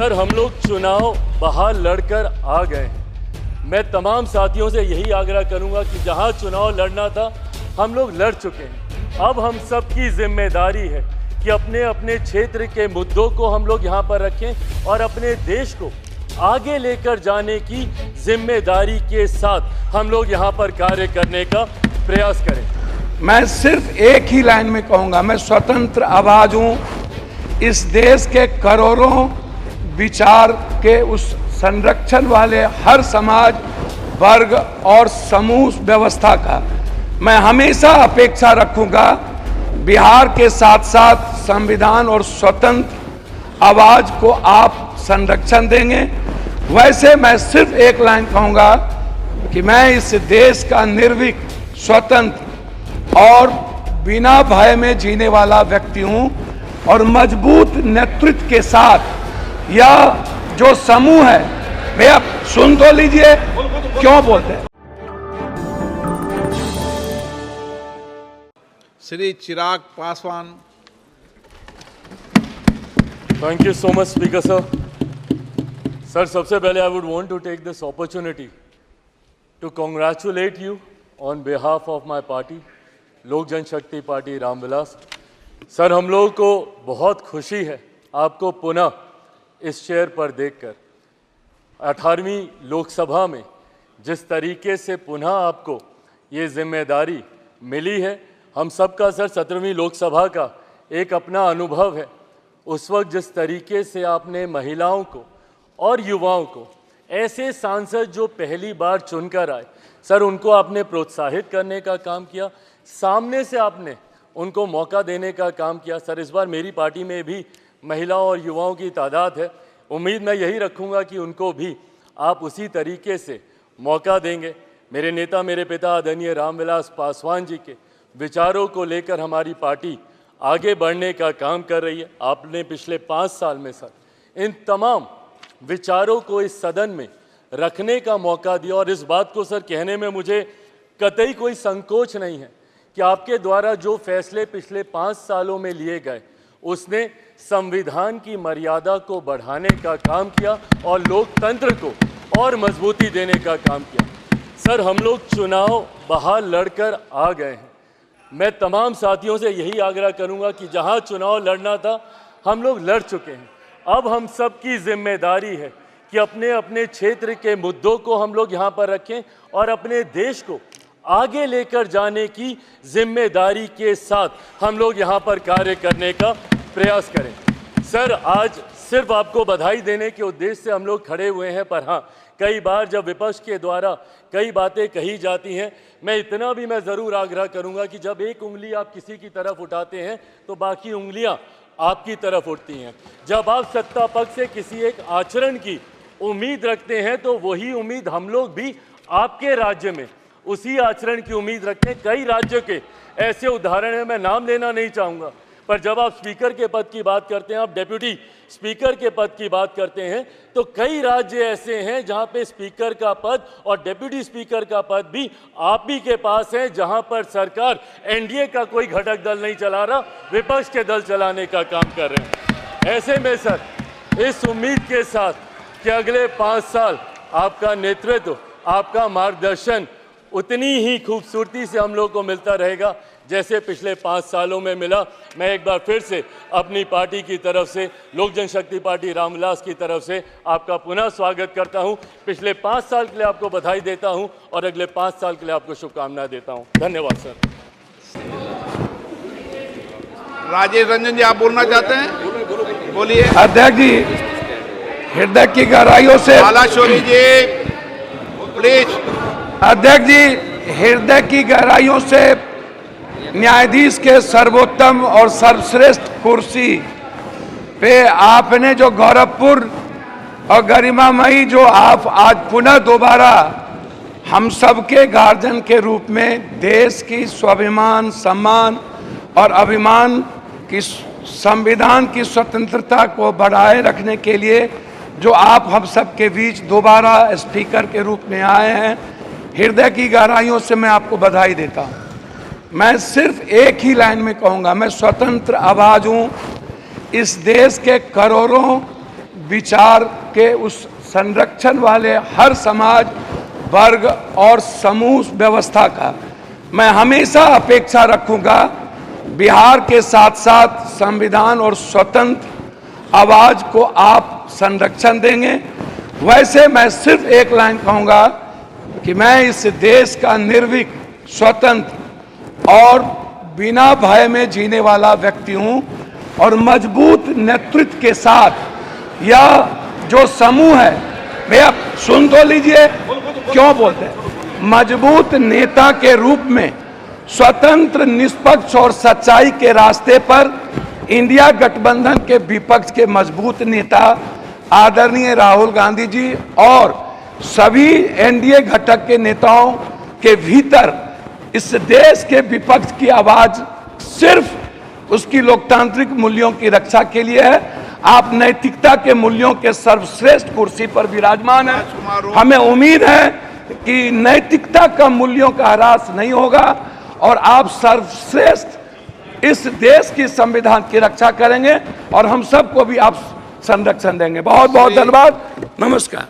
Sir, हम लोग चुनाव बाहर लड़कर आ गए हैं। मैं तमाम साथियों से यही आग्रह करूंगा कि जहां चुनाव लड़ना था हम लोग लड़ चुके हैं। अब हम सबकी जिम्मेदारी है कि अपने अपने क्षेत्र के मुद्दों को हम लोग यहाँ पर रखें और अपने देश को आगे लेकर जाने की जिम्मेदारी के साथ हम लोग यहाँ पर कार्य करने का प्रयास करें। मैं सिर्फ एक ही लाइन में कहूँगा, मैं स्वतंत्र आवाज हूँ इस देश के करोड़ों विचार के उस संरक्षण वाले हर समाज वर्ग और समूह व्यवस्था का। मैं हमेशा अपेक्षा रखूंगा बिहार के साथ साथ संविधान और स्वतंत्र आवाज को आप संरक्षण देंगे। वैसे मैं सिर्फ एक लाइन कहूंगा कि मैं इस देश का निर्भीक, स्वतंत्र और बिना भय में जीने वाला व्यक्ति हूं और मजबूत नेतृत्व के साथ यह जो समूह है, भैया सुन तो लीजिए, क्यों बोलते हैं। Shri Chirag Paswan. Thank you so much speaker sir. Sir, सबसे पहले I would want to take this opportunity to congratulate you on behalf of my party, Lok Janshakti party Ramvilas. Sir, हम लोगों को बहुत खुशी है आपको पुनः इस चेयर पर देखकर। 18वीं लोकसभा में जिस तरीके से पुनः आपको ये जिम्मेदारी मिली है, हम सबका सर 17वीं लोकसभा का एक अपना अनुभव है। उस वक्त जिस तरीके से आपने महिलाओं को और युवाओं को, ऐसे सांसद जो पहली बार चुनकर आए, सर उनको आपने प्रोत्साहित करने का काम किया, सामने से आपने उनको मौका देने का काम किया। सर, इस बार मेरी पार्टी में भी महिलाओं और युवाओं की तादाद है। उम्मीद मैं यही रखूंगा कि उनको भी आप उसी तरीके से मौका देंगे। मेरे नेता, मेरे पिता आदरणीय रामविलास पासवान जी के विचारों को लेकर हमारी पार्टी आगे बढ़ने का काम कर रही है। आपने पिछले 5 साल में सर इन तमाम विचारों को इस सदन में रखने का मौका दिया और इस बात को सर कहने में मुझे कतई कोई संकोच नहीं है कि आपके द्वारा जो फैसले पिछले 5 सालों में लिए गए, उसने संविधान की मर्यादा को बढ़ाने का काम किया और लोकतंत्र को और मजबूती देने का काम किया। सर, हम लोग चुनाव बाहर लड़कर आ गए हैं। मैं तमाम साथियों से यही आग्रह करूंगा कि जहां चुनाव लड़ना था हम लोग लड़ चुके हैं। अब हम सबकी जिम्मेदारी है कि अपने अपने क्षेत्र के मुद्दों को हम लोग यहाँ पर रखें और अपने देश को आगे लेकर जाने की जिम्मेदारी के साथ हम लोग यहाँ पर कार्य करने का प्रयास करें। सर, आज सिर्फ आपको बधाई देने के उद्देश्य से हम लोग खड़े हुए हैं, पर हाँ, कई बार जब विपक्ष के द्वारा कई बातें कही जाती हैं, मैं इतना भी मैं ज़रूर आग्रह करूंगा कि जब एक उंगली आप किसी की तरफ उठाते हैं तो बाकी उंगलियां आपकी तरफ उठती हैं। जब आप सत्ता पक्ष से किसी एक आचरण की उम्मीद रखते हैं तो वही उम्मीद हम लोग भी आपके राज्य में उसी आचरण की उम्मीद रखते हैं। कई राज्यों के ऐसे उदाहरण हैं, मैं नाम लेना नहीं चाहूँगा, पर जब आप स्पीकर के पद की बात करते हैं, आप डेप्यूटी स्पीकर के पद की बात करते हैं, तो कई राज्य ऐसे हैं जहां पे स्पीकर का पद और डेप्यूटी स्पीकर का पद भी आप ही के पास है, जहां पर सरकार एनडीए का कोई घटक दल नहीं चला रहा, विपक्ष के दल चलाने का काम कर रहे हैं। ऐसे में सर, इस उम्मीद के साथ कि अगले 5 साल आपका नेतृत्व, आपका मार्गदर्शन उतनी ही खूबसूरती से हम लोग को मिलता रहेगा जैसे पिछले 5 सालों में मिला। मैं एक बार फिर से अपनी पार्टी की तरफ से, लोक जनशक्ति पार्टी रामविलास की तरफ से आपका पुनः स्वागत करता हूं। पिछले 5 साल के लिए आपको बधाई देता हूं और अगले 5 साल के लिए आपको शुभकामनाएं देता हूं। धन्यवाद सर। राजेश रंजन जी, आप बोलना चाहते हैं? बोलिए। अध्यक्ष जी, हृदय की गहराइयों से बालाशोरी जी प्लीज। अध्यक्ष जी, हृदय की गहराइयों से न्यायाधीश के सर्वोत्तम और सर्वश्रेष्ठ कुर्सी पे आपने जो गौरवपूर्ण और गरिमामयी जो आप आज पुनः दोबारा हम सबके गार्जियन के रूप में देश की स्वाभिमान, सम्मान और अभिमान की, संविधान की स्वतंत्रता को बढ़ाए रखने के लिए जो आप हम सबके बीच दोबारा स्पीकर के रूप में आए हैं, हृदय की गहराइयों से मैं आपको बधाई देता हूं। मैं सिर्फ एक ही लाइन में कहूंगा, मैं स्वतंत्र आवाज हूं इस देश के करोड़ों विचार के उस संरक्षण वाले हर समाज वर्ग और समूह व्यवस्था का मैं हमेशा अपेक्षा रखूंगा। बिहार के साथ साथ संविधान और स्वतंत्र आवाज को आप संरक्षण देंगे। वैसे मैं सिर्फ एक लाइन कहूंगा कि मैं इस देश का निर्भीक, स्वतंत्र और बिना भय में जीने वाला व्यक्ति हूं और मजबूत नेतृत्व के साथ यह जो समूह है, भैया सुन तो लीजिए, क्यों बोलते हैं, मजबूत नेता के रूप में स्वतंत्र, निष्पक्ष और सच्चाई के रास्ते पर इंडिया गठबंधन के विपक्ष के मजबूत नेता आदरणीय राहुल गांधी जी और सभी एनडीए घटक के नेताओं के भीतर इस देश के विपक्ष की आवाज सिर्फ उसकी लोकतांत्रिक मूल्यों की रक्षा के लिए है। आप नैतिकता के मूल्यों के सर्वश्रेष्ठ कुर्सी पर विराजमान हैं। हमें उम्मीद है कि नैतिकता का मूल्यों का ह्रास नहीं होगा और आप सर्वश्रेष्ठ इस देश की संविधान की रक्षा करेंगे और हम सबको भी आप संरक्षण देंगे। बहुत बहुत धन्यवाद। नमस्कार।